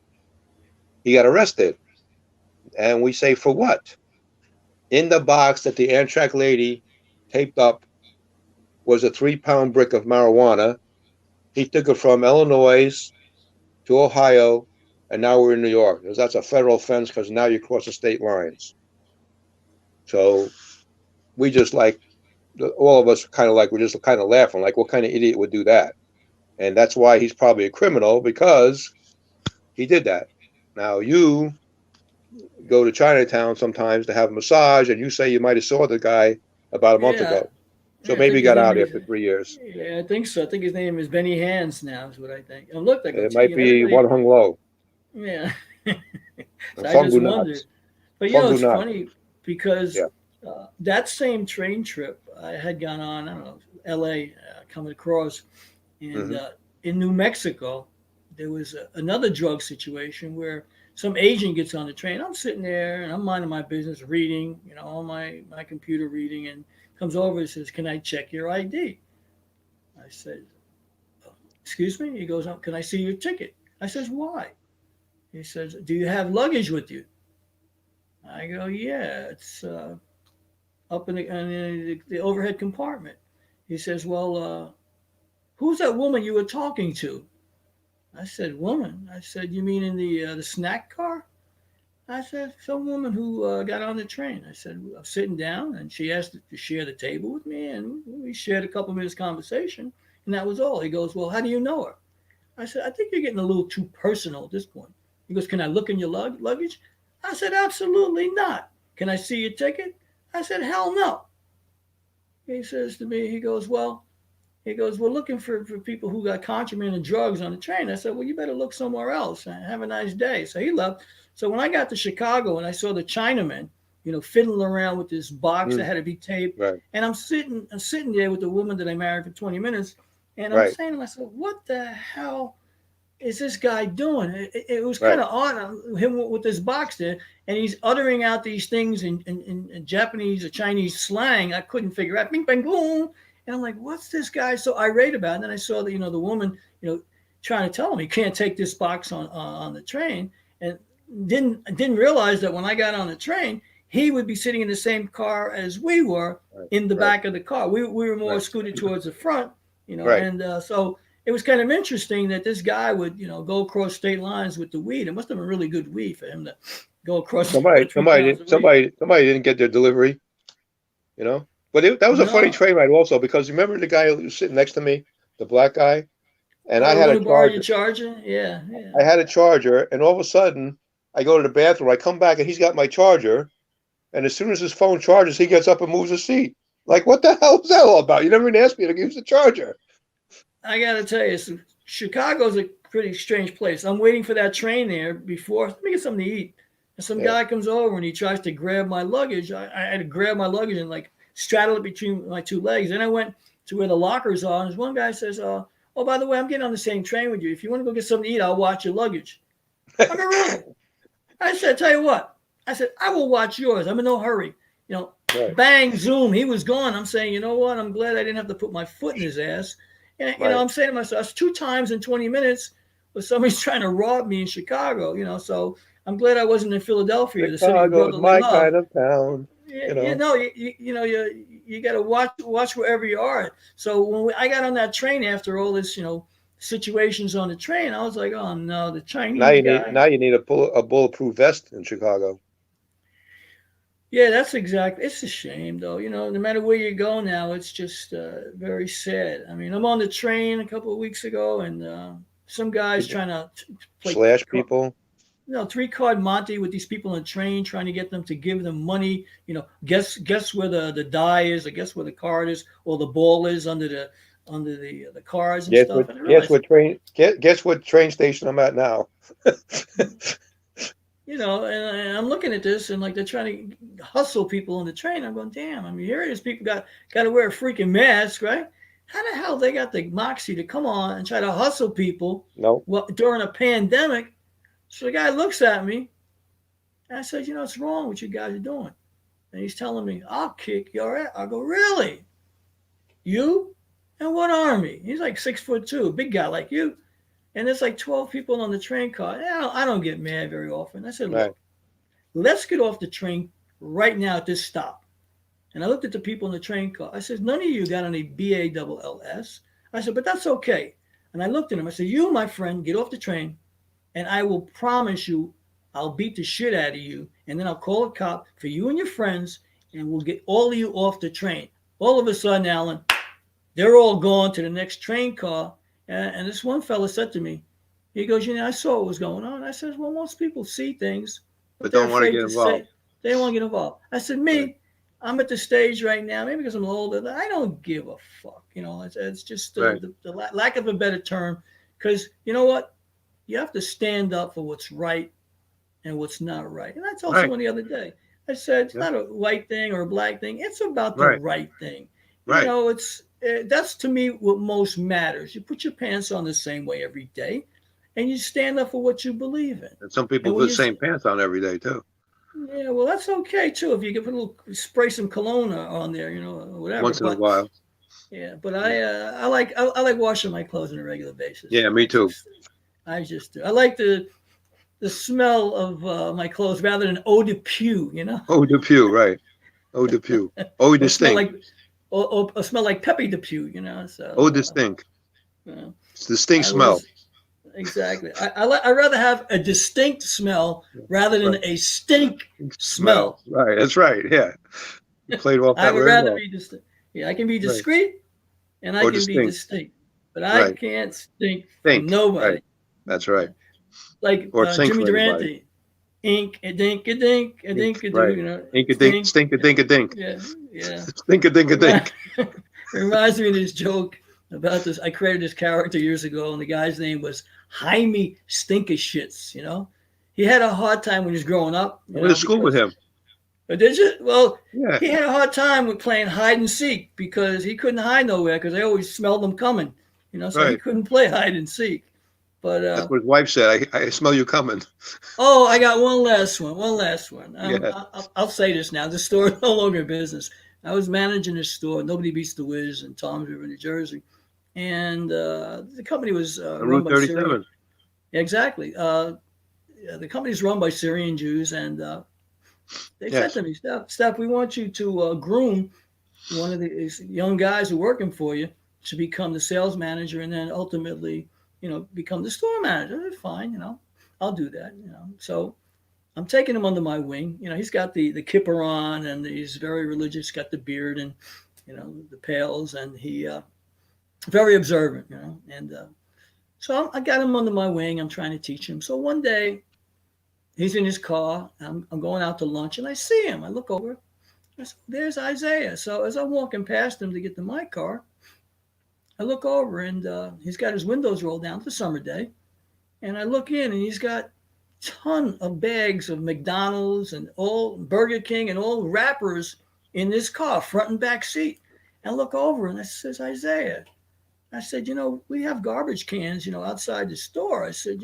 He got arrested. And we say, for what? In the box that the Amtrak lady taped up was a 3-pound brick of marijuana. He took it from Illinois to Ohio, and now we're in New York. That's a federal offense because now you cross the state lines. So we just all of us we're just kind of laughing, like, what kind of idiot would do that? And that's why he's probably a criminal, because he did that. Now you go to Chinatown sometimes to have a massage, and you say you might have saw the guy about a month Yeah, ago. So yeah, I maybe think he his got name out is. after 3 years. Yeah, I think so. I think his name is Benny Hands now, is what I think. And look, like It might be everybody. one hung low. Yeah. So I just Fungu wondered. knots. But Fungu it's knots. funny because Yeah. that same train trip I had gone on, I don't know, L.A. Coming across, and Hmm. in New Mexico, there was another drug situation where some agent gets on the train. I'm sitting there and I'm minding my business, reading, on my computer reading, and comes over and says, "Can I check your ID?" I said, "Excuse me?" He goes, "Can I see your ticket?" I says, "Why?" He says, "Do you have luggage with you?" I go, "Yeah, it's up in the overhead compartment." He says, "Well, who's that woman you were talking to?" I said, "Woman?" I said, "You mean in the snack car?" I said, "Some woman who got on the train." I said, "I'm sitting down, and she asked to share the table with me, and we shared a couple minutes conversation, and that was all." He goes, "Well, how do you know her?" I said, "I think you're getting a little too personal at this point." He goes, "Can I look in your luggage?" I said, "Absolutely not." "Can I see your ticket?" I said, "Hell no." He says to me, he goes, "We're looking for people who got contraband and drugs on the train." I said, "Well, you better look somewhere else. Have a nice day." So he left. So when I got to Chicago and I saw the Chinaman, fiddling around with this box that Mm, had to be taped, right. and I'm sitting there with the woman that I married for 20 minutes, and I'm Right. saying to myself, "What the hell is this guy doing?" It was kind Right. of odd, him with this box there, and he's uttering out these things in Japanese or Chinese slang. I couldn't figure out. Bing, bang, boom. And I'm like, what's this guy so irate about? And then I saw that, the woman, trying to tell him he can't take this box on the train, and didn't realize that when I got on the train, he would be sitting in the same car as we were Right. in the Right. back of the car. We were more Right. scooted towards the front, Right. and so it was kind of interesting that this guy would, go across state lines with the weed. It must have been really good weed for him to go across Somebody, with three somebody, pounds did- of weed. somebody, somebody didn't get their delivery. You know. But that was a funny No. train ride also because remember the guy who was sitting next to me, the black guy, and Oh, I the had one a who borrowed your charger. charger? Yeah, yeah. I had a charger, and all of a sudden, I go to the bathroom. I come back, and he's got my charger. And as soon as his phone charges, he gets up and moves his seat. Like, what the hell is that all about? You never even asked me to use the charger. I got to tell you, Chicago's a pretty strange place. I'm waiting for that train there before. Let me get something to eat. And some Yeah, guy comes over and he tries to grab my luggage. I had to grab my luggage and like straddle it between my two legs. Then I went to where the lockers are. And this one guy says, "Oh, by the way, I'm getting on the same train with you. If you want to go get something to eat, I'll watch your luggage." I go, "Really?" I said, "Tell you what." I said, "I will watch yours. I'm in no hurry." You know, right, bang, zoom, he was gone. I'm saying, you know what? I'm glad I didn't have to put my foot in his ass. And right. I'm saying to myself, that's 2 times in 20 minutes where somebody's trying to rob me in Chicago. So I'm glad I wasn't in Philadelphia, the city of Chicago is brotherly my love. kind of town. You You know, know, you got to watch wherever you are. So I got on that train after all this, situations on the train, I was like, oh no, the Chinese guy. now you need a bulletproof vest in Chicago. Yeah, that's exactly. It's a shame, though. No matter where you go now, it's just very sad. I mean, I'm on the train a couple of weeks ago, and some guys People trying to play, slash people. 3 card Monte with these people on the train, trying to get them to give them money. Guess where the die is, or guess where the card is, or the ball is under the cars and stuff. And I realized, Guess what train station I'm at now. and I'm looking at this, and like they're trying to hustle people on the train. I'm going, damn. I mean, here it is. People got to wear a freaking mask, right? How the hell they got the moxie to come on and try to hustle people No, during a pandemic? So the guy looks at me, and I said, what's wrong with you guys are doing? And he's telling me, I'll kick your ass. I go, really? You? And what army? He's like 6'2", a big guy like you. And there's like 12 people on the train car. I don't get mad very often. I said, right, look, let's get off the train right now at this stop. And I looked at the people in the train car. I said, none of you got any BALLS. I said, but that's okay. And I looked at him. I said, you, my friend, get off the train, and I will promise you I'll beat the shit out of you. And then I'll call a cop for you and your friends, and we'll get all of you off the train. All of a sudden, Alan, they're all gone to the next train car. And this one fella said to me, he goes, I saw what was going on. I said, well, most people see things, but but they're don't want to afraid get to involved. say, they don't want to get involved. I said, Right, me, I'm at the stage right now, maybe because I'm older, I don't give a fuck. It's just right, the lack of a better term. Because you know what? You have to stand up for what's right and what's not right. And I told right, someone the other day, I said, it's yeah, not a white thing or a black thing. It's about the right, right thing. right. That's to me what most matters. You put your pants on the same way every day, and you stand up for what you believe in. And some people And put when the same pants on every day too. yeah, well, that's okay too. If you can put a little spray some cologne on there, or whatever. Once in a But while. yeah, but Yeah, I like washing my clothes on a regular basis. yeah, me too. I just do. I like the smell of my clothes rather than eau de pew, Oh, the pew, right. Oh, the pew. Oh, the or smell stink. like or smell like Pepe the Pew, Oh, the So stink. uh, It's the stink I smell. was exactly. I rather have a distinct smell rather than Right. a stink Smell. smell. Right. That's right. Yeah. You played off I that would very rather well. be distinct. Yeah, I can be Right. discreet and I Or can be distinct. distinct, but I Right. can't stink for Stink. Right. nobody. That's right. Like Or sink Jimmy for anybody. Durante, ink a dink a dink a Stink. dink a do, Right. Ink a dink. stink. Stink a dink a dink. Yeah, yeah. Stink a dink a Remind, dink. reminds me of this joke about this. I created this character years ago, and the guy's name was Jaime Stinkershits. He had a hard time when he was growing up. I went to school with Because him. but did you? Well, Yeah. he had a hard time with playing hide and seek because he couldn't hide nowhere because they always smelled him coming. So he Right. couldn't play hide and seek. But That's what his wife said. I smell you coming. oh, I got one last one. One last one. Yeah. I'll say this now. The store is no longer in business. I was managing this store. Nobody Beats the Wiz in Toms River, New Jersey, and the company was On run Route by Syrian. 37. Exactly. The company's run by Syrian Jews, and they said Yes. to me, Steph, we want you to groom one of these young guys who are working for you to become the sales manager, and then ultimately, become the store manager. I said, fine, I'll do that. So I'm taking him under my wing. He's got the kipper on, and he's very religious. Got the beard, and the pails, and he very observant, and so I got him under my wing. I'm trying to teach him. So one day he's in his car. I'm going out to lunch, and I see him. I look over. I said, there's Isaiah. So as I'm walking past him to get to my car, I look over, and he's got his windows rolled down. It's a summer day. And I look in, and he's got a ton of bags of McDonald's and all Burger King and all wrappers in this car, front and back seat. And I look over, and I says, Isaiah. I said, we have garbage cans, outside the store. I said,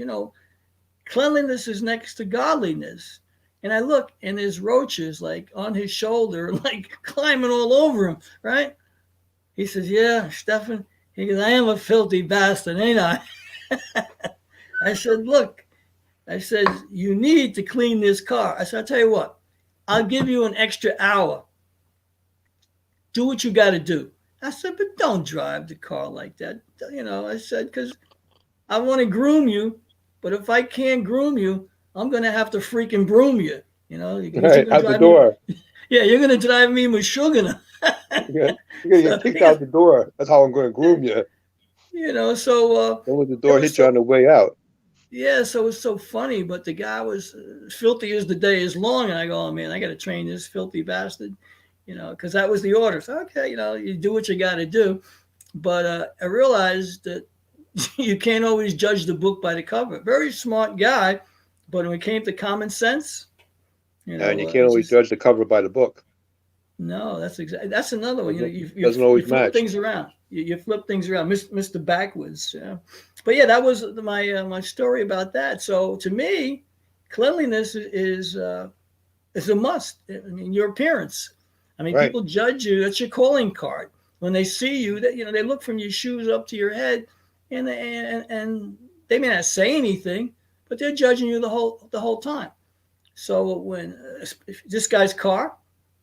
cleanliness is next to godliness. And I look, and there's roaches like on his shoulder, like climbing all over him, right? He says, yeah, Stefan. He goes, I am a filthy bastard, ain't I? I said, look, you need to clean this car. I said, I'll tell you what, I'll give you an extra hour. Do what you got to do. I said, but don't drive the car like that. I said, because I want to groom you, but if I can't groom you, I'm going to have to freaking broom you. Right, out the door. Yeah, you're going to drive me Meshuggah. You're going to get kicked out the door. That's how I'm going to groom you. So. Don't let the door hit you on the way out. Yeah, so it's so funny, but the guy was filthy as the day is long. And I go, oh, man, I got to train this filthy bastard, because that was the order. So, okay, you do what you got to do. But I realized that you can't always judge the book by the cover. Very smart guy, but when it came to common sense, and you can't always judge the cover by the book. No, that's another one. You doesn't always flip match. things around. You flip things around, Mr. Backwards. But yeah, that was my story about that. So to me, cleanliness is a must. I mean, your appearance. I mean, Right. People judge you. That's your calling card. When they see you, they look from your shoes up to your head, and they may not say anything, but they're judging you the whole time. So when if this guy's car,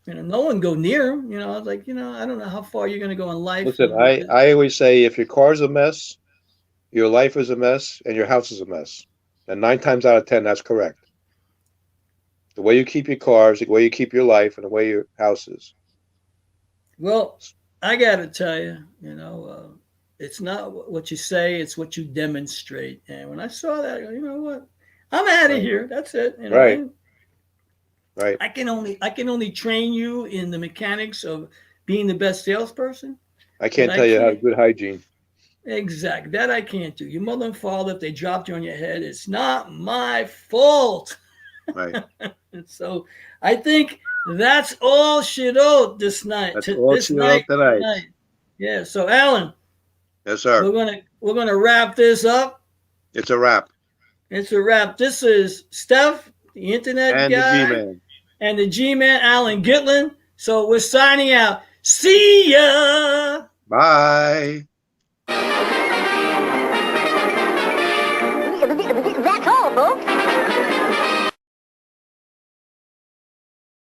no one go near him. I was like, I don't know how far you're going to go in life. Listen, I always say if your car's a mess, your life is a mess, and your house is a mess. And 9 times out of 10, that's correct. The way you keep your cars, the way you keep your life, and the way your house is. Well, I got to tell you, it's not what you say, it's what you demonstrate. And when I saw that, I go, you know what? I'm out of here. That's it. Right. Right. I can only train you in the mechanics of being the best salesperson. I can't tell you how good hygiene. Exactly. That I can't do. Your mother and father, if they dropped you on your head, it's not my fault. Right. So I think that's all shidot this night. That's all shidot tonight. Yeah. So Alan. Yes, sir. We're gonna wrap this up. It's a wrap. It's a wrap. This is Stef, the internet and guy, the G-Man. And the G-Man, Alan Gitlin. So we're signing out. See ya. Bye.